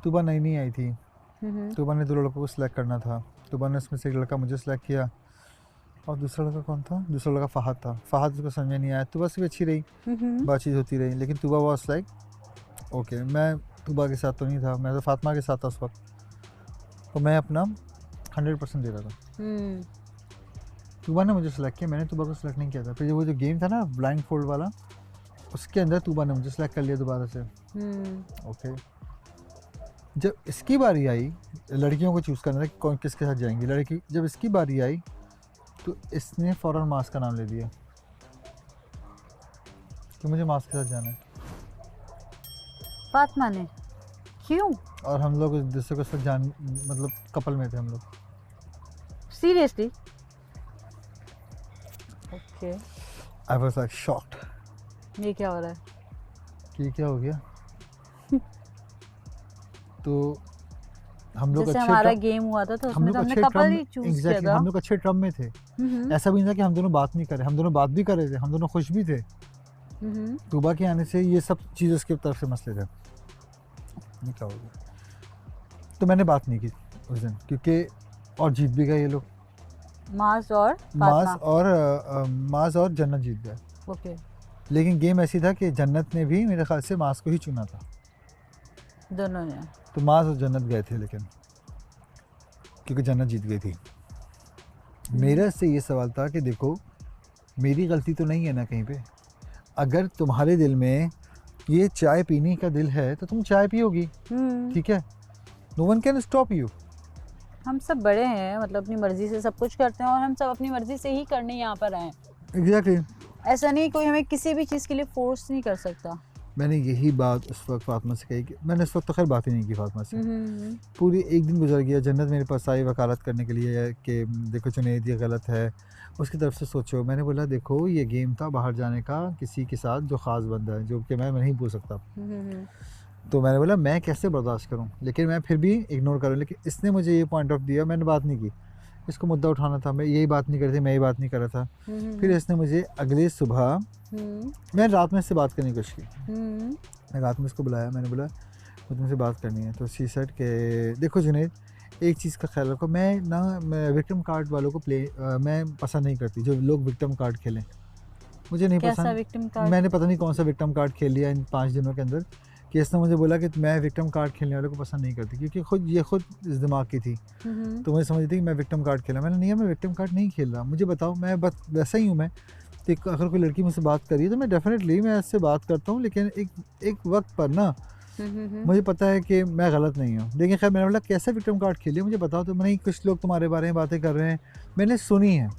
तुबा नई नई आई थी, तुबा ने 2 लड़कों को सिलेक्ट करना था। तुबा ने उसमें से एक लड़का मुझे सिलेक्ट किया और दूसरा लड़का कौन था? दूसरा लड़का फ़हद था। फ़हद उसको समझ में नहीं आया। तुबा से भी अच्छी रही, बातचीत होती रही, लेकिन तुबा वाज लाइक ओके। मैं तुबा के साथ तो नहीं था, मैं तो फातिमा के साथ था उस वक्त, तो मैं अपना 100% दे रहा था। तुबा ने मुझे सिलेक्ट किया, मैंने तुबा को सिलेक्ट नहीं किया था। फिर वो जो गेम था ना ब्लाइंड फोल्ड वाला, उसके अंदर तुबा ने मुझे सिलेक्ट कर लिया दोबारा से। ओके, जब इसकी बारी आई लड़कियों को चूज़ करना था कि कौन किसके साथ जाएंगी लड़की, जब इसकी बारी आई तो इसने फ़ौरन मास का नाम ले दिया कि मुझे मास के साथ जाना है। फातिमा ने? क्यों? और हम लोग एक दूसरे के साथ जान मतलब कपल में थे हम लोग। Seriously? Okay. I was like shocked. ये क्या हो रहा है? कि क्या हो गया? तो हम लोग जैसे अच्छे हमारा गेम हुआ था तो उसमें तो हमने कपल ही चूज किया था। हम लोग अच्छे ट्रम में थे। ऐसा भी नहीं था कि हम दोनों बात नहीं कर रहे, हम दोनों बात भी कर रहे थे, हम दोनों खुश भी थे। तुबा के आने से ये सब चीज़ उसकी तरफ से मसले थे। नहीं क्या हो गया, तो मैंने बात नहीं की उस दिन, क्योंकि और जीत भी गए ये लोग। मास और फातिमा? मास और जन्नत जीत गए। ओके। लेकिन गेम ऐसी था कि जन्नत ने भी मेरे ख्याल से मास को ही चुना था, दोनों ने। तो मास और जन्नत गए थे, लेकिन क्योंकि जन्नत जीत गई थी। मेरा इससे ये सवाल था कि देखो मेरी गलती तो नहीं है ना कहीं पे। अगर तुम्हारे दिल में ये चाय पीने का दिल है तो तुम चाय पियोगी, ठीक है, no one can stop you. हम सब बड़े हैं, मतलब अपनी मर्जी से सब कुछ करते हैं और हम सब अपनी मर्जी से ही करने यहाँ पर आए। एग्जैक्टली। ऐसा नहीं कोई हमें किसी भी चीज़ के लिए फोर्स नहीं कर सकता। मैंने यही बात उस वक्त फातिमा से कही कि मैंने उस वक्त तो खैर बात ही नहीं की फातिमा से। पूरी एक दिन गुजर गया, जन्नत मेरे पास आई वकालत करने के लिए कि देखो जुनैद ये गलत है, उसकी तरफ से सोचो। मैंने बोला देखो ये गेम था बाहर जाने का किसी के साथ जो ख़ास बंदा है, जो कि मैं नहीं बोल सकता। तो मैंने बोला मैं कैसे बर्दाश्त करूं, लेकिन मैं फिर भी इग्नोर करूं। लेकिन इसने मुझे ये पॉइंट ऑफ दिया, मैंने बात नहीं की, इसको मुद्दा उठाना था, मैं यही बात नहीं कर रही थी, मैं ये बात नहीं कर रहा था। फिर इसने मुझे अगले सुबह, मैं रात में इससे बात करने की कोशिश की, मैं रात में इसको बुलाया, मैंने बोला मुझे तुमसे बात करनी है। तो शी सेड के देखो जुनैद एक चीज़ का ख्याल रखो, मैं विक्टिम कार्ड वालों को मैं पसंद नहीं करती, जो लोग विक्टिम कार्ड खेलें मुझे नहीं कैसा पसंद। Victim card? मैंने पता नहीं कौन सा विक्टिम कार्ड खेल लिया इन 5 दिनों के अंदर कि इसने मुझे बोला कि मैं विक्टिम कार्ड खेलने वालों को पसंद नहीं करती, क्योंकि ये खुद इस दिमाग की थी। तो मुझे समझ थी कि मैं विक्टिम कार्ड खेला। मैंने नहीं, मैं विक्टिम कार्ड नहीं खेल रहा, मुझे बताओ, मैं बस वैसा ही हूँ। मैं तो अगर कोई लड़की मुझसे बात करी तो मैं डेफिनेटली मैं इससे बात करता हूँ, लेकिन एक वक्त पर ना मुझे पता है कि मैं गलत नहीं हूँ। लेकिन खैर मैंने बोला कैसे विक्टिम कार्ड खेलिए मुझे बताओ। तो नहीं, कुछ लोग तुम्हारे बारे में बातें कर रहे हैं, मैंने सुनी है।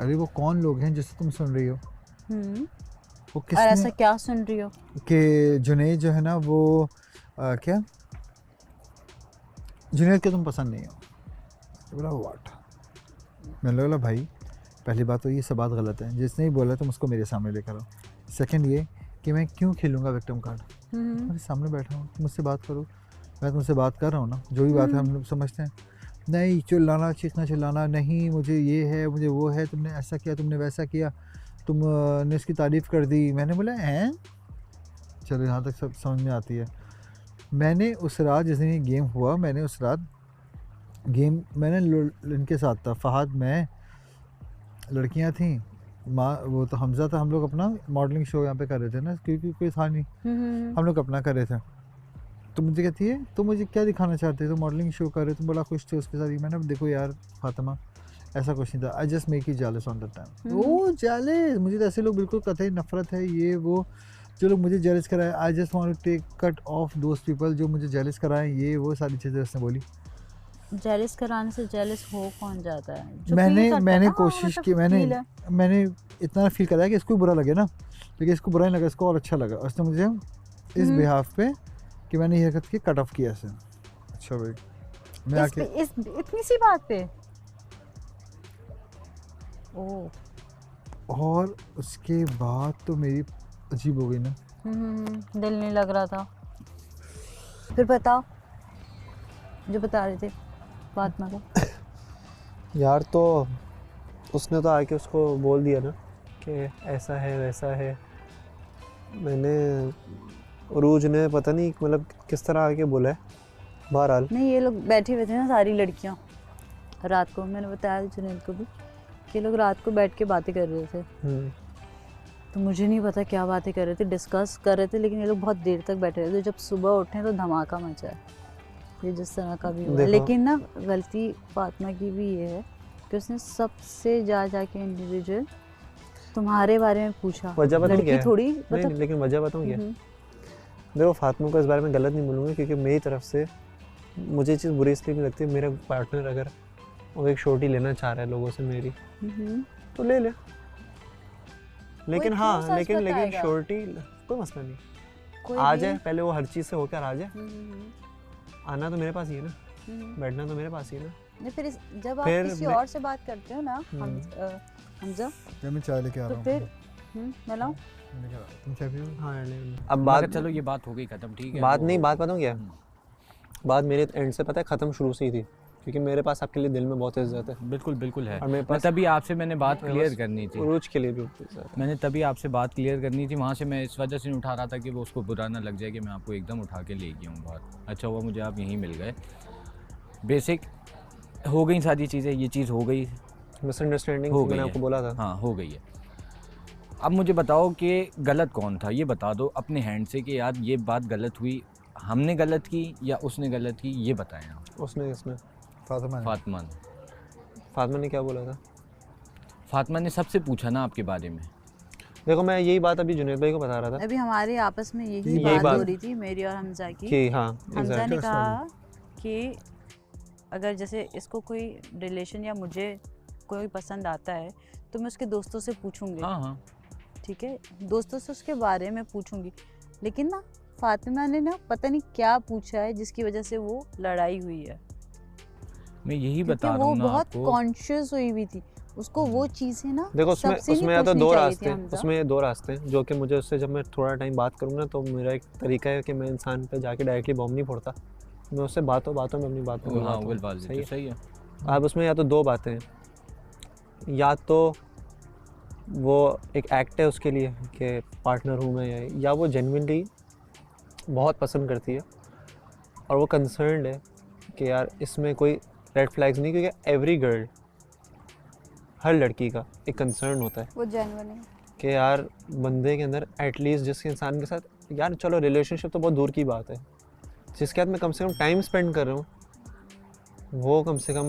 अरे वो कौन लोग हैं जिससे तुम सुन रही हो? वो और ऐसा क्या सुन रही हो? कि जुनैद जो है ना वो क्या जुनैद के तुम पसंद नहीं हो। तो बोला वाट, मैंने बोला भाई पहली बात तो ये सब बात गलत है, जिसने ही बोला तुम उसको मेरे सामने लेकर आओ। सेकंड ये कि मैं क्यों खेलूँगा विक्टिम कार्ड, मेरे सामने बैठा हूँ, तुम मुझसे बात करो, मैं तुमसे बात कर रहा हूँ ना, जो भी बात है हम लोग समझते हैं। नहीं चिल्लाना चीखना चिल्लाना नहीं, मुझे ये है मुझे वो है, तुमने ऐसा किया तुमने वैसा किया, तुमने इसकी तारीफ़ कर दी। मैंने बोला हैं, चलो यहाँ तक सब समझ में आती है। मैंने उस रात जिस दिन ये गेम हुआ, मैंने उस रात गेम मैंने इनके साथ था, फ़हद मैं, लड़कियाँ थीं, माँ वो तो हमज़ा था, हम लोग अपना मॉडलिंग शो यहाँ पे कर रहे थे ना, क्योंकि कोई था नहीं, हम लोग अपना कर रहे थे। तो मुझे कहती है तो मुझे क्या दिखाना चाहते हो, तो मॉडलिंग शो कर रहे, तुम बड़ा खुश थे उसके साथ ही। मैंने देखो यार फातिमा ऐसा कुछ नहीं था, I just make you jealous on that time. ओ जेलस, मुझे तो ऐसे लोग बिल्कुल कतई नफरत है, ये वो जो लोग मुझे जेलस कराए, I just want to take cut off those people जो मुझे जेलस कराएं, ये वो सारी चीज़ें उसने बोली। जेलस कराने से जेलस हो कौन जाता है? मैंने कोशिश की, मैंने इतना फील कराया कि इसको बुरा लगे ना, लेकिन इसको बुरा नहीं लगा, इसको और अच्छा लगा। उसने मुझे इस बिहाफ पे कि मैंने ये हरकत की कट ऑफ किया ऐसे। अच्छा भाई मैं आके इतनी सी बात पे और उसके बाद तो मेरी अजीब हो गई ना, दिल नहीं लग रहा था। फिर बताओ जो बता रहे थे फातिमा को। यार तो उसने तो आके उसको बोल दिया ना कि ऐसा है वैसा है। मैंने उरूज ने पता नहीं मतलब किस तरह आके बोला है, बहरहाल। नहीं, ये लोग बैठे हुए थे ना सारी लड़कियां रात को, मैंने बताया जुनैद को भी कि लोग रात को बैठ के बातें कर रहे थे। तो मुझे नहीं पता क्या बातें कर रहे थे, डिस्कस कर रहे थे, लेकिन ये लोग बहुत देर तक बैठे रहे थे। जब सुबह उठे तो धमाका मचा है, ये जिस तरह का भी हुआ। देखो। लेकिन ना गलती फातिमा की भी ये है कि उसने सबसे जा के इंडिविजुअल तुम्हारे बारे में पूछा। वजह बताऊं क्या लड़की है? थोड़ी नहीं, नहीं, लेकिन वजह बताऊं क्या? हम्म, देखो फातिमा को इस बारे में गलत नहीं बोलूँगा, क्योंकि मेरी तरफ से मुझे ये चीज़ बुरी इसलिए नहीं लगती। मेरा पार्टनर अगर वो एक शॉर्टी लेना चाह रहा है लोगों से मेरी, तो ले ले। लेकिन क्यों हाँ, सच लेकिन बताएगा? शॉर्टी कोई मसला नहीं, कोई आ भी- जाए पहले, वो हर चीज़ से होकर आ जाए। आना तो मेरे पास ही है ना, हम्म। बैठना तो मेरे पास ही है ना। नहीं, फिर जब आप फिर किसी मैं- और से बात करते हो ना हमजा, जब मैं चाय लेके आ तो रहा फिर हूँ, मैं लाऊं? मैंने कहा तुम चाय पियोगे? हाँ यार, अब मगर बात, चलो ये बात हो गई खत्म, ठीक है। बात वो- नहीं, बात बताऊँ क्या? बात मेरे एंड से पता है ख़त्म शुरू से ही थी, क्योंकि मेरे पास आपके लिए दिल में बहुत इज्जत है, बिल्कुल बिल्कुल है। और मेरे मैं पास तभी आपसे मैंने बात मेरे क्लियर पास करनी थी, उरूज के लिए भी इज्जत है। मैंने तभी आपसे बात क्लियर करनी थी। वहाँ से मैं इस वजह से नहीं उठा रहा था कि वो उसको बुरा ना लग जाए कि मैं आपको एकदम उठा के ले गया हूँ बाहर। अच्छा हुआ मुझे आप यहीं मिल गए। बेसिक हो गई सारी चीज़ें, ये चीज़ हो गई, मिसअंडरस्टैंडिंग हो मैंने गई आपको है। बोला था। हाँ हो गई है। अब मुझे बताओ कि गलत कौन था, ये बता दो अपने हैंड से कि यार ये बात गलत हुई, हमने गलत की या उसने गलत की, ये बताएं आप। उसने इसमें फातिमा ने। फातिमा ने। फातिमा ने क्या बोला था? फातिमा ने सबसे पूछा ना आपके बारे में। देखो मैं यही बात अभी जुनैद भाई को बता रहा था अभी हमारे आपस में यही यही बात बात- हो रही थी, मेरी और हमजा की। कि हाँ हमजा एग्जैक्ट ने कहा कि अगर जैसे इसको कोई रिलेशन या मुझे कोई पसंद आता है तो मैं उसके दोस्तों से पूछूंगी, हाँ हाँ ठीक है, दोस्तों से उसके बारे में पूछूंगी। लेकिन ना फातिमा ने ना पता नहीं क्या पूछा है जिसकी वजह से वो लड़ाई हुई है, मैं यही क्योंकि बता रहा वो हूँ ना बहुत आपको। कॉन्शियस हुई हुई थी। उसको वो चीज़ें ना देखो उसमें सबसे नहीं उसमें या तो पूछनी दो चाहिए रास्ते थी, हैं, हमजा। उसमें दो रास्ते हैं जो कि मुझे उससे जब मैं थोड़ा टाइम बात करूँ ना, तो मेरा एक तरीका है कि मैं इंसान पे जाके डायरेक्टली बॉम्ब नहीं फोड़ता, मैं उससे बातों बातों में अपनी बात को हाँ बताता हूँ। सही है। सही है। अब उसमें या तो दो बातें हैं, या तो वो एक एक्ट है उसके लिए कि पार्टनर हूँ मैं, या वो जेन्युइनली बहुत पसंद करती है और वो कंसर्न्ड है कि यार इसमें कोई रेड फ्लैग्स नहीं, क्योंकि एवरी गर्ल, हर लड़की का एक कंसर्न होता है वो जेन्युइन है। कि यार बंदे के अंदर एटलीस्ट जिस इंसान के साथ, यार चलो रिलेशनशिप तो बहुत दूर की बात है, जिसके साथ मैं कम से कम टाइम स्पेंड कर रहा हूँ वो कम से कम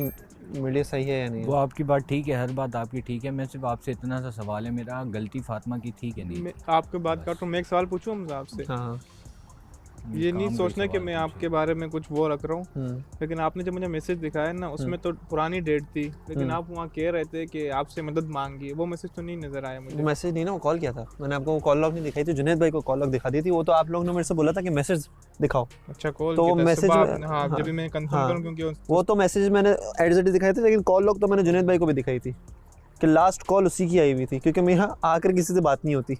मेरे लिए सही है या नहीं वो है। आपकी बात ठीक है, हर बात आपकी ठीक है। मैं सिर्फ आपसे इतना सा सवाल है मेरा, गलती फातिमा की थी कि नहीं? मैं आपके बात काट रहा हूँ, मैं एक सवाल पूछूं हमजा आपसे? हाँ हाँ। ये नहीं काम सोचना कोई कि सवाल मैं पूछो। आपके बारे में कुछ वो रख रहा हूँ, लेकिन आपने जब मुझे मैसेज दिखाया ना उसमें तो पुरानी डेट थी, लेकिन आप वहाँ कह रहे थे कि आपसे मदद मांगी, वो मैसेज तो नहीं नजर आया वो मुझे। मैसेज नहीं ना, वो कॉल किया था मैंने आपको, वो कॉल लॉग नहीं दिखाई थी, जुनैद भाई को कॉल लॉग दिखा दी थी, वो तो आप लोग ने मेरे से बोला था कि मैसेज दिखाओ, अच्छा कॉल तो किया था, मैसेज सुबह में- आपने- हाँ हाँ, जब भी मैं कंफर्म हाँ। करूँ क्योंकि वो तो मैसेज मैंने एडजेक्ट दिखाई थी, लेकिन कॉल लॉग तो मैंने जुनैद भाई को भी दिखाई थी कि लास्ट कॉल उसी की आई हुई थी, क्योंकि मेरे यहाँ आकर किसी से बात नहीं होती,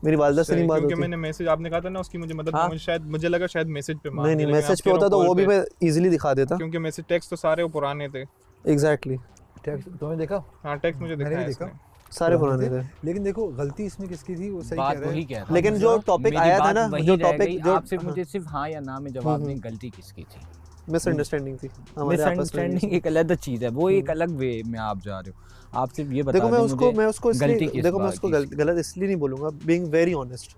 मेरी वालदा से नहीं बात क्योंकि होती। मैंने मैसेज आपने कहा था ना उसकी मुझे मदद हाँ। मांगो, शायद मुझे लगा शायद मैसेज पे मांगी, नहीं नहीं, लेकिन मैसेज आप पे कह रहे होता हो तो वो call भी पे, मैं इजीली दिखा देता। क्योंकि मैसेज टेक्स्ट तो सारे वो पुराने थे। एग्जैक्टली, टेक्स्ट तुमने देखा? हाँ टेक्स्ट मुझे मैंने दिखाया भी देखा। इसने। सारे पुराने थे। लेकिन देखो गलती इसमें किसकी थी, वो सही बात कह रहे वही हैं। कह रहा लेकिन जो टॉपिक मेरी आया था बात ना, वही जो रह गई, टॉपिक जो आपसे मुझे सिर्फ हाँ या ना में जवाब नहीं, गलती किसकी थी? मिसअंडरस्टैंडिंग थी हमारे आपस में। मिसअंडरस्टैंडिंग एक अलग चीज़ है, वो एक अलग वे में आप जा रहे हो। आप सिर्फ ये बता देखो दें मैं उसको गलती इसलिए, किस देखो मैं बात उसको की? गलत इसलिए नहीं बोलूँगा, बीइंग वेरी ऑनेस्ट,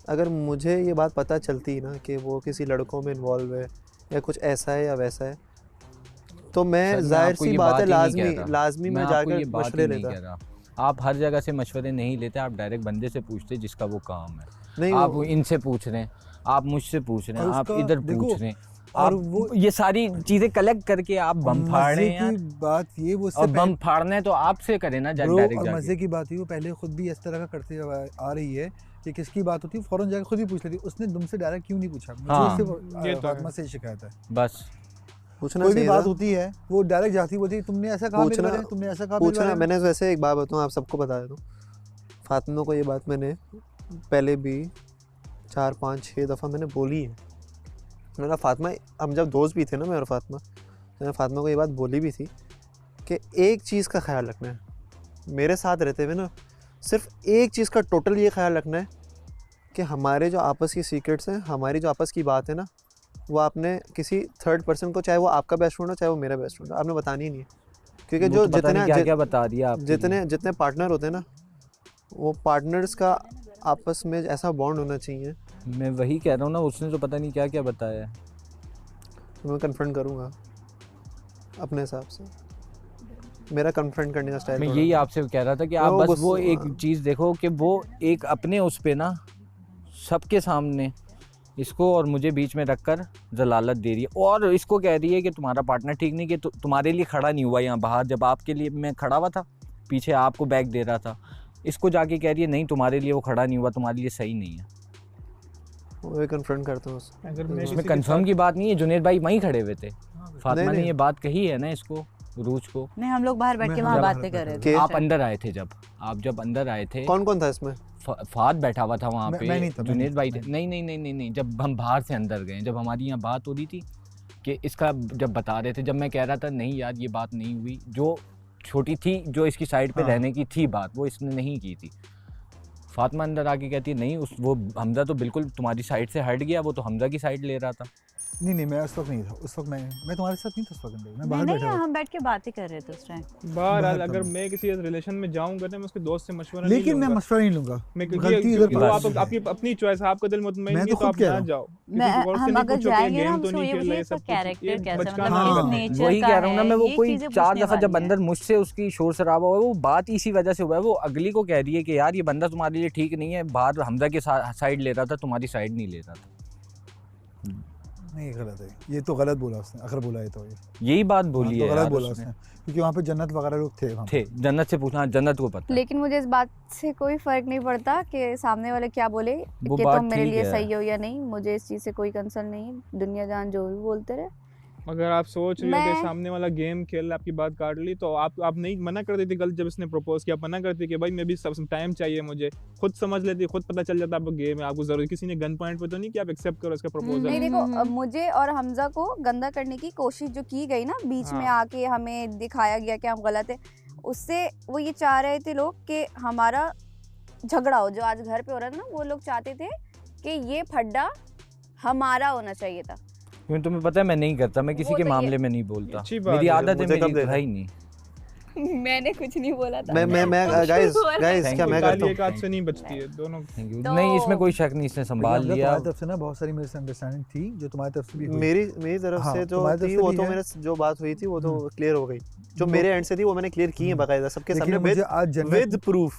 अगर मुझे ये बात पता चलती ना कि वो किसी लड़कों में इन्वॉल्व है या कुछ ऐसा है या वैसा है, तो मैं सर, जाहिर आपको सी ये बात है, ही नहीं कह रहा। लाजमी मैं आपको ये जाकर बात मशवरे ही नहीं लेता। कह रहा। आप हर जगह से मशवरे नहीं लेते, आप डायरेक्ट बंदे से पूछते जिसका वो काम है। नहीं आप वो- इनसे पूछ रहे हैं, आप मुझसे पूछ रहे हैं, और आप उसका इधर देखो, पूछ रहे हैं, और आप वो- ये सारी चीजें कलेक्ट करके आप बम फाड़ रहे मजे हैं यार। की बात ये वो और बम फाड़ना है तो आपसे करें ना ब्रो, डायरेक्ट और जाके। मजे की बात ये वो पहले खुद भी इस तरह का करते आ रही है कि किसकी बात होती है फौरन जाकर खुद ही पूछ लेती। उसने तुमसे डायरेक्ट क्यों नहीं पूछा? मुझे हाँ। सिर्फ ये तो फातिमा है। से ही शिकायत है। बस पूछना कोई भी चाहिए बात था। होती है वो डायरेक्ट जाती, बोलती तुमने ऐसा कहा मेरे पूछना- बारे में, तुमने ऐसा कहा मेरे पूछना, बारे में। मैंने वैसे एक बात बताऊँ, आप सबको बता देता हूँ, फातिमा को ये बात मैंने पहले भी 4 5 6 दफ़ा मैंने बोली है। मैंने फातिमा, हम जब दोस्त भी थे ना मैं और फातिमा, मैंने फातिमा को ये बात बोली भी थी कि एक चीज़ का ख्याल रखना है मेरे साथ रहते हुए ना, सिर्फ एक चीज़ का टोटल ये ख्याल रखना है कि हमारे जो आपस की सीक्रेट्स हैं, हमारी जो आपस की बात है ना, वो आपने किसी थर्ड पर्सन को, चाहे वो आपका बेस्ट फ्रेंड हो चाहे वो मेरा बेस्ट फ्रेंड हो, आपने बतानी ही नहीं है। क्योंकि जो जितने क्या बता दिया आपके लिए। जितने पार्टनर होते हैं ना, वो पार्टनर्स का आपस में ऐसा बॉन्ड होना चाहिए। मैं वही कह रहा हूँ ना, उसने तो पता नहीं क्या क्या बताया है। तो मैं कन्फ्रंट करूँगा अपने हिसाब से, मेरा कन्फ्रंट करने का स्टाइल। मैं यही आपसे कह रहा था कि आप बस वो एक चीज़ देखो कि वो एक अपने उस पे ना सबके सामने इसको और मुझे बीच में रखकर जलालत दे रही है, और इसको कह रही है कि तुम्हारा पार्टनर ठीक नहीं, कि तुम्हारे लिए खड़ा नहीं हुआ यहाँ बाहर, जब आपके लिए मैं खड़ा हुआ था, पीछे आपको बैग दे रहा था, इसको जाके कह रही है नहीं तुम्हारे लिए वो खड़ा नहीं हुआ, तुम्हारे लिए सही नहीं है। वो कन्फ्रंट करता हूँ उससे। अगर मैं इसमें कंफर्म की बात नहीं है, जुनैद भाई वहीं खड़े हुए थे, फातिमा ने ये बात कही है ना इसको, रूज को। नहीं, हम लोग बाहर बैठ के वहाँ बातें कर रहे थे। आप अंदर आए थे, जब अंदर आए थे, कौन कौन था इसमें? फात बैठा हुआ था वहाँ पे, मैं नहीं था, जुनैद भाई थे। नहीं, जब हम बाहर से अंदर गए, जब हमारी यहाँ बात हो रही थी कि इसका, जब बता रहे थे, जब मैं कह रहा था नहीं यार ये बात नहीं हुई, जो छोटी थी, जो इसकी साइड पे रहने की थी बात, वो इसने नहीं की थी। फातिमा अंदर आके कहती है नहीं, वो हमजा तो बिल्कुल तुम्हारी साइड से हट गया, वो तो हमजा की साइड ले रहा था। नहीं, मैं उस वक्त नहीं था, उस वक्त मैं तुम्हारे साथ नहीं था उस वक्त, मैं बाहर नहीं, बैठा था। हम बैठ के बातें कर रहे थे उस टाइम। बहरहाल अगर मैं किसी रिलेशन में जाऊंगा ना, मैं उसके दोस्त से मशवरा लेकिन नहीं मैं लूंगा। मशवरा नहीं लूंगा, मैं गलती इधर क्योंकि वो आप आपकी अपनी चॉइस है, आपका दिल मुतमईन मैं नहीं तो तो आप खुद कह ना रहा हूं। जाओ। हम अगर जाएंगे ना, गेम हम तो नहीं खेल रहे इसका सब कैरेक्टर कैसा, बचकाना मतलब हाँ, किस नेचर वही का कह रहा हूँ ना मैं, वो ये कोई चीज़ें 4 पूछने दफा जब वाली अंदर हैं। मुझसे उसकी शोर शराबा हुआ, वो बात इसी वजह से हुआ है, वो अगली को कह रही है कि यार ये बंदा तुम्हारे लिए ठीक नहीं है, बाहर हमजा के साइड ले रहा था, तुम्हारी साइड नहीं ले रहा था। नहीं, गलत है, ये तो गलत बोला उसने, अगर बोला है तो ये यही बात बोली तो है गलत यार बोला उसने। उसने, क्योंकि वहाँ पे जन्नत वगैरह लोग थे वहाँ पे। थे, जन्नत से पूछना, जन्नत को पता। लेकिन मुझे इस बात से कोई फर्क नहीं पड़ता कि सामने वाले क्या बोले, वो कि बात तुम मेरे ठीक लिए है। सही हो या नहीं, मुझे इस चीज़ से कोई कंसर्न नहीं है। दुनिया जान जो भी बोलते रहे। अगर आप सोच रहे हो कि मैं- सामने वाला गेम खेल आपकी बात काट ली, तो आप नहीं मना कर देती कल जब इसने प्रपोज किया, आप मना करती कि भाई मैं भी सब टाइम चाहिए मुझे, खुद समझ लेती, खुद पता चल जाता आपको गेम है, आपको जरूरत, किसी ने गन पॉइंट पे तो नहीं कि आप एक्सेप्ट करो इसका प्रपोजल। नहीं देखो, मुझे और हमजा को गंदा करने की कोशिश जो की गई ना, बीच में हाँ। आके हमें दिखाया गया कि हम गलत है, उससे वो ये चाह रहे थे लोग कि हमारा झगड़ा हो, जो आज घर पे हो रहा था ना, वो लोग चाहते थे कि ये फड्डा हमारा होना चाहिए था। क्योंकि तुम्हें पता है मैं नहीं करता, मैं किसी वो के तो मामले में नहीं बोलता, अच्छी बात मेरी है, आदत है, मुझे कब मेरी देना? भाई नहीं। मैंने कुछ नहीं बोला था। मैं गाइस Thank क्या you. मैं ताली करता एक हाथ से नहीं बचती है, दोनों। Thank you. तो- नहीं, इसमें कोई शक नहीं, इसने संभाल हमजा, लिया। तुम्हारी तरफ से ना बहुत सारी मिसअंडरस्टैंडिंग थी, जो तुम्हारी तरफ से भी हूँ। हुई। मेरी तरफ हाँ, से जो तुम्हारी तरफ थी से वो भी तो है। मेरे जो बात हुई थी वो तो हम्म। क्लियर हो गई, जो मेरे एंड से थी वो मैंने क्लियर की है बाकायदा सबके लेकिन सामने मुझे आज जन्नत विद प्रूफ।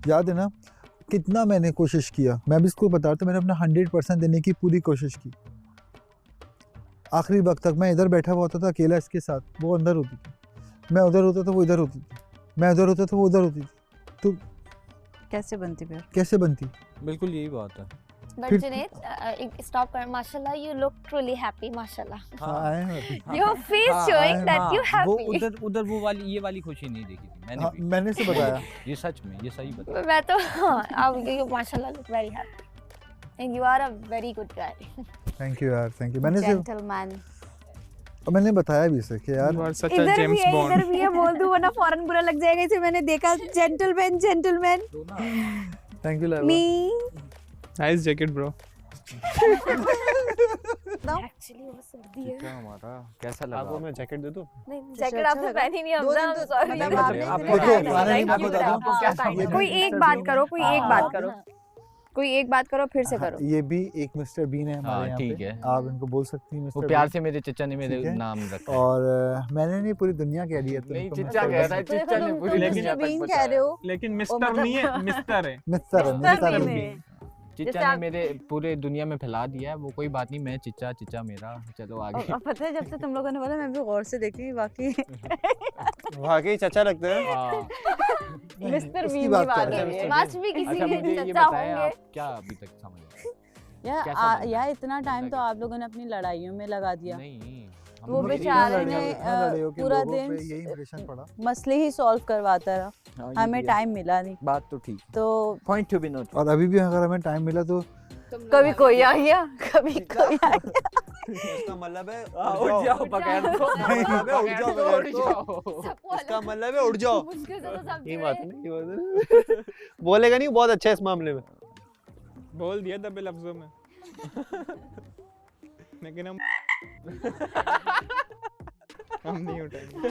याद है ना कितना मैंने कोशिश किया, मैं भी इसको बता रहा था, मैंने अपना 100% देने की पूरी कोशिश की। आखिरी वक्त तक मैं इधर बैठा हुआ होता था अकेला इसके साथ, वो अंदर होती थी, मैं उधर होता था वो इधर होती थी, मैं उधर होता था वो उधर होती थी, तो कैसे बनती फिर? कैसे बनती? बिल्कुल यही बात है। But फिर- Junaid, stop कर. Mashallah, you look truly happy. Mashallah. आए हैं अभी। Your face showing that you वो happy. उधर वो वाली, ये वाली खुशी नहीं देखी थी मैंने हाँ, भी। मैंने से बताया। ये सच में, ये सही बताया। मैं तो अब you mashallah look very happy. And you are a very good guy. Thank you यार, थैंक यू। मैंने से जेंटलमैन। मैंने बताया भी इसे कि यार You are such a इधर भी James है, Bond. इधर भी है, बोल दूं वरना फौरन बुरा लग जाएगा इसे। मैंने देखा gentleman, gentleman thank you Laiba. Me. Nice jacket, bro. Actually वो सर्दी है. क्या हमारा कैसा लगा आपको मैं जैकेट दे दूं? नहीं अच्छा जैकेट आपने लगा। पहनी नहीं, दो दिन हमजा, तो- sorry. मतलब आपने आप इतने देखो, टाइम खाना नहीं से- मैं बताता हूँ, हाँ, ये कोई भी एक Mr. बात Bean करो, कोई एक बात हाँ, करो, हाँ. कोई एक बात करो, फिर से हाँ, करो। ये भी एक मिस्टर बीन है हमारे हाँ, यहाँ ठीक पे, है। आप इनको बोल सकती हैं वो मिस्टर प्यार बीन। से मेरे चचा ने मेरे ठीक है। नाम रखा है। और मैंने नहीं पूरी दुनिया कह दी है नहीं, तुमको चिच्चा Mr. कह रहा है, Bean। चिच्चा ने पूरी लेकिन- दुनिया तक बीन कह बताया। रहे हो। लेकिन ओ, मिस्टर मतलब- नहीं है, मिस्टर है। Mister Mr. Bean। Bean। चिच्चा जैसे ने आप- मेरे पूरे दुनिया में फैला दिया है, वो कोई बात नहीं, मैं चिच्चा, चिच्चा मेरा। चलो आगे। अब पता है, जब से तुम लोगों ने बोला मैं भी गौर से देख रही, बाकी वाकई चचा लगते हैं। हाँ। मिस्टर उसकी बीन की बात बात कर रहे कर हैं। रही है. Must be किसी अच्छा के मुझे ये चचा बताएं, होंगे. आप क्या अभी तक समझ आए? यार कैसा बंदा? यार इतना टाइम तो आप लोगों ने अपनी लड़ाइयों में लगा दिया। नहीं, वो मेरी बेचारे इतना ने लड़े- इतना लड़े हो कि पूरा लोगों दिन पे यही इंप्रेशन पड़ा। मसले ही सॉल्व करवाता रहा, हाँ, ये हमें भी है। टाइम मिला नहीं। बात तो ठीक, तो पॉइंट टू बी नोट। और अभी भी अगर हमें टाइम मिला तो कभी कोई आ गया, कभी कोई आ गया। इसका मतलब है उठ जाओ बगैर तो, मतलब है उठ जाओ बगैर तो। सबको इसका अलग- मतलब है उठ जाओ। मुश्किल से तो सब ये जुड़े बात हैं। नहीं, ये बात नहीं। बोलेगा नहीं, बहुत अच्छा है इस मामले में। बोल दिया दबे लफ्जों में। लेकिन हम नहीं उठाएंगे।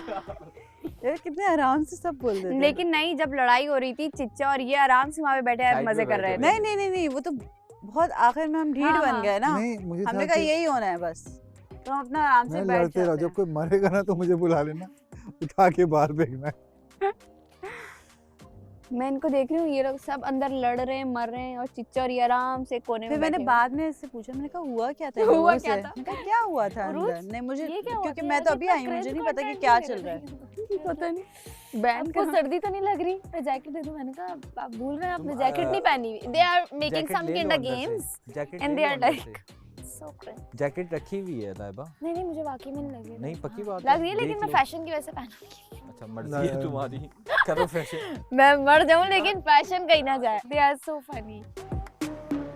यार कितने आराम से सब बोल देते हैं। लेकिन नहीं, जब लड़ाई हो रही थी चिच्चा और ये आराम से वहाँ पे बैठे Side मजे पे कर रहे बैठे थे। नहीं, वो तो बहुत आखिर में हम ढीठ हाँ, बन हाँ। गए ना। नहीं, मुझे था हमने कहा कि यही होना है बस, तो हम अपना आराम से मैं बैठ लड़ते रहो, जाते जब हैं। कोई मरेगा ना तो मुझे बुला लेना, उठा के बाहर फेंकना है। मैं इनको देख रही हूँ, ये लोग सब अंदर लड़ रहे हैं, मर रहे हैं, और चिच्चा और ये आराम से कोने में फिर मैंने बैठे बाद में इससे पूछा, मैंने कहा हुआ क्या था? इन हुआ लोगों क्या से? था? मैंने कहा क्या हुआ था उरुस? अंदर? नहीं मुझे, ये क्या हुआ क्योंकि था मैं यार, तो अभी इतना आई हूँ, मुझे crazy नहीं पता कि content क्या ले चल रहा है। पता नहीं बैंड आपको का। सर्दी तो नहीं लग रही? मैं जैकेट दे दूं? मैंने कहा आप भूल रहे हैं आपने जैकेट नहीं पहनी हुई। They are making some kind of games jacket and they are like- so cringe. Jacket रखी हुई है ताइबा। नहीं मुझे वाकई में नहीं लग रही। नहीं, पक्की बात लग है, रही है, लेकिन देख मैं लो। फैशन की वजह से पहनूंगी। अच्छा मर्जी है तुम्हारी, करो फैशन। मैं मर जाऊं लेकिन फैशन कहीं ना जाए। They are so funny.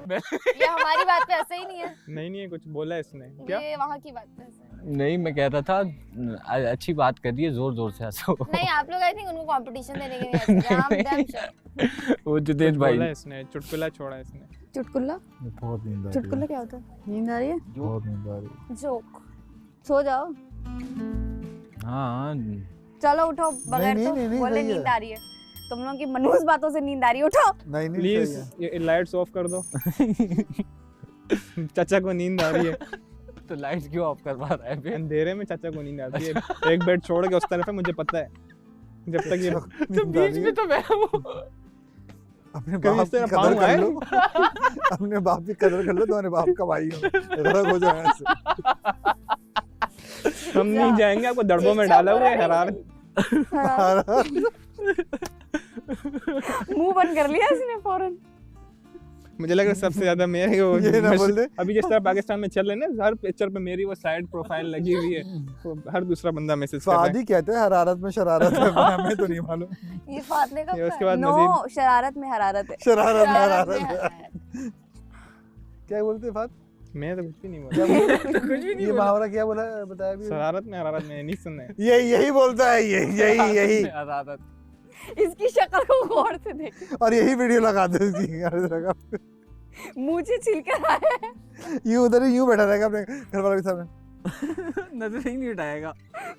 ये हमारी बात पे ऐसा ही नहीं है, नहीं है, कुछ बोला इसने क्या? ये वहाँ की बात पे ऐसा है। नहीं, मैं कह रहा था अच्छी बात कर दी है, जोर से हंसो। नहीं आप लोग आई थिंक उनको कंपटीशन देने के लिए हंस रहे हैं। I'm damn sure। वो जुदेद कुछ भाई बोला इसने, चुटकुला छोड़ा इसने। चुटकुला? बहुत नींद आ रही चुटकुला है, क्या होता है? नींद आ रही है? बहुत नींद आ रही है। जोक। सो जाओ, हाँ, चलो उठो, बगैर नहीं, तो नहीं, बोले सही है। नींद आ रही है। तुम लोगों की मनहूस बातों से नींद आ रही है, उठो। नहीं नहीं, प्लीज सही है। ये लाइट्स ऑफ कर दो। चाचा को नींद आ रही है। तो लाइट्स क्यों ऑफ करवा रहा है फिर? अंधेरे में चाचा को नींद आती है। एक बेड छोड़ के उस तरफ है, मुझे पता है। जब तक ये तो बीच में तो मैं हूँ। अपने कभी बाप इस तरह की कदर पाँव कर आए? लो। अपने बाप की कदर कर लो, तुम्हारे बाप का भाई हो, अलग हो जाए ऐसे। हम नहीं जाएंगे, आपको दड़बों में डाला हुआ है हरारत। मुंह बंद कर लिया इसने फौरन। मुझे लग रहा है सबसे ज्यादा मेरे वो ये ना बोल दे। अभी जिस तरह पाकिस्तान में चल रहे हैं ना, हर पिक्चर पे मेरी वो साइड प्रोफाइल लगी हुई है, वो हर दूसरा बंदा मैसेज कर रहा है। स्वाद ही कहते हैं, हरारत में शरारत है, हमें तो नहीं मालूम। ये फातने का ये उसके बाद नो, मजीद शरारत में हरारत है। शरारत में शरारत में हरारत है। क्या बोलते हैं फात? मैं तो कुछ भी नहीं क्या बोला। बोलते? कुछ भी नहीं ये बोला। मुहावरा क्या बोला बताया भी? शरारत में हरारत में नहीं सुनना है। यही बोलता है, यही आदत। इसकी शक्ल को गौर से देख, और यही वीडियो लगा दो इसकी, हर तरह का। मुझे छिलकर आया। यूं उधर ही यूं बैठा रहेगा अपने घर वालों के सामने। नजर ही नहीं उठाएगा।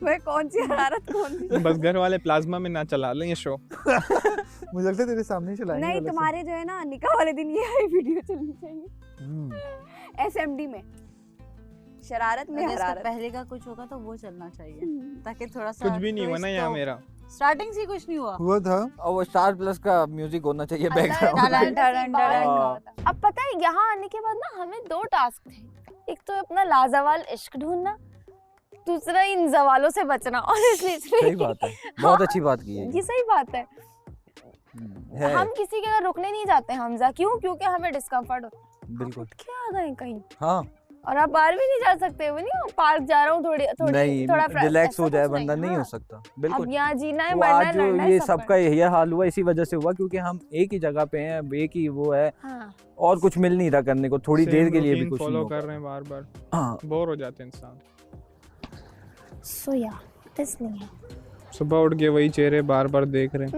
मैं कौन सी हरारत, कौन सी? बस घर वाले प्लाज्मा में ना चला लें ये शो। मुझे लगता है तेरे सामने ही चलाएंगे नहीं, अलग से। तुम्हारे जो है ना निकाह वाले दिन ये वीडियो चलनी चाहिए। हम्म। एसएमडी में शरारत में अगर इसका हरारत। पहले का कुछ होगा तो वो चलना चाहिए, ताकि थोड़ा सा कुछ भी नहीं हुआ ना यहाँ मेरा। स्टार्टिंग से ही कुछ नहीं हुआ। हुआ था। और वो स्टार प्लस का म्यूजिक होना चाहिए टलन, बैकग्राउंड। टलन, टलन। हाँ। अब पता है यहाँ आने के बाद ना हमें 2 टास्क थे। एक तो अपना लाजवाल इश्क ढूंढना, दूसरा इन जवालों से बचना। ऑनेस्टली सही बात है, बहुत अच्छी बात की है ये सही बात है। है। हम किसी के घर रुकने नहीं जाते हमजा, क्यों? क्योंकि हमें डिस्कम्फर्ट होता है। बिल्कुल। उठ के आ गए कहीं, हाँ, और आप बाहर भी नहीं जा सकते। वो नहीं, पार्क जा रहा हूँ नहीं थोड़ा रिलैक्स हो ऐसा जाए कुछ बंदा, नहीं हाँ। हो सकता। अब बिल्कुल। यहाँ जीना है, वो मरना आज है, जो लड़ना है, ये सब सबका यही हाल हुआ, इसी वजह से हुआ क्योंकि हम एक ही जगह पे हैं, एक ही वो है, हाँ। और कुछ मिल नहीं रहा करने को, थोड़ी देर के लिए भी कुछ नहीं फॉलो हो कर पा रहे हैं बार बार, हाँ। बोर हो जाते हैं इंसान। सो या इसलिए सुबह उठ के वही चेहरे बार बार देख रहे हैं।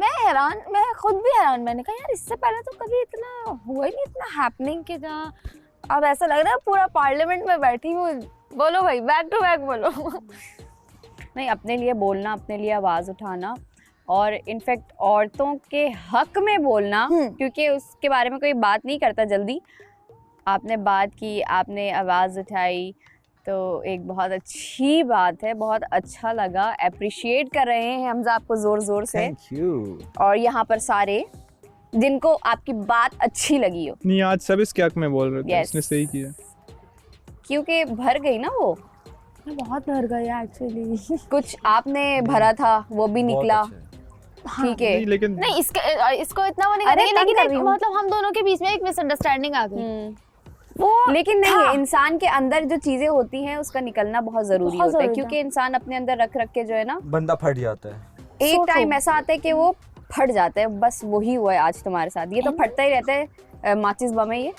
मैं खुद भी हैरान। मैंने कहा यार इससे पहले तो कभी इतना हुआ ही नहीं, इतना हैपनिंग के जहाँ अब ऐसा लग रहा है पूरा पार्लियामेंट में बैठी हूँ। बोलो भाई, बैक टू बैक बोलो। नहीं, अपने लिए बोलना, अपने लिए आवाज़ उठाना, और इनफैक्ट औरतों के हक में बोलना, क्योंकि उसके बारे में कोई बात नहीं करता जल्दी। आपने बात की, आपने आवाज़ उठाई, तो एक बहुत अच्छी बात है, बहुत अच्छा लगा। अप्रिशिएट कर रहे हैं हमजा आपको ज़ोर ज़ोर से, थैंक यू। और यहाँ पर सारे जिनको आपकी बात अच्छी लगी हो, नहीं, आज सब इसके हक में बोल रहे थे। Yes. इसने सही किया। क्योंकि भर गई ना वो, मैं बहुत भर गया एक्चुअली। कुछ आपने भरा था वो भी निकला, ठीक है। नहीं, लेकिन नहीं इसको इतना वो नहीं अरे करेंगे, तंग लेकिन कर एक रही हूँ। मतलब हम दोनों के बीच में एक मिसअंडरस्टैंडिंग आ गई। वो लेकिन नहीं था। इंसान के अंदर जो चीजें होती हैं उसका निकलना बहुत जरूरी बहुत होता है, जरूरी क्योंकि इंसान अपने अंदर रख रख के जो है ना बंदा फट जाता है। एक So टाइम true. ऐसा आता है कि वो फट जाता है। बस वही हुआ है आज तुम्हारे साथ। ये तो फटता ही रहता है, माचिस बम है ये।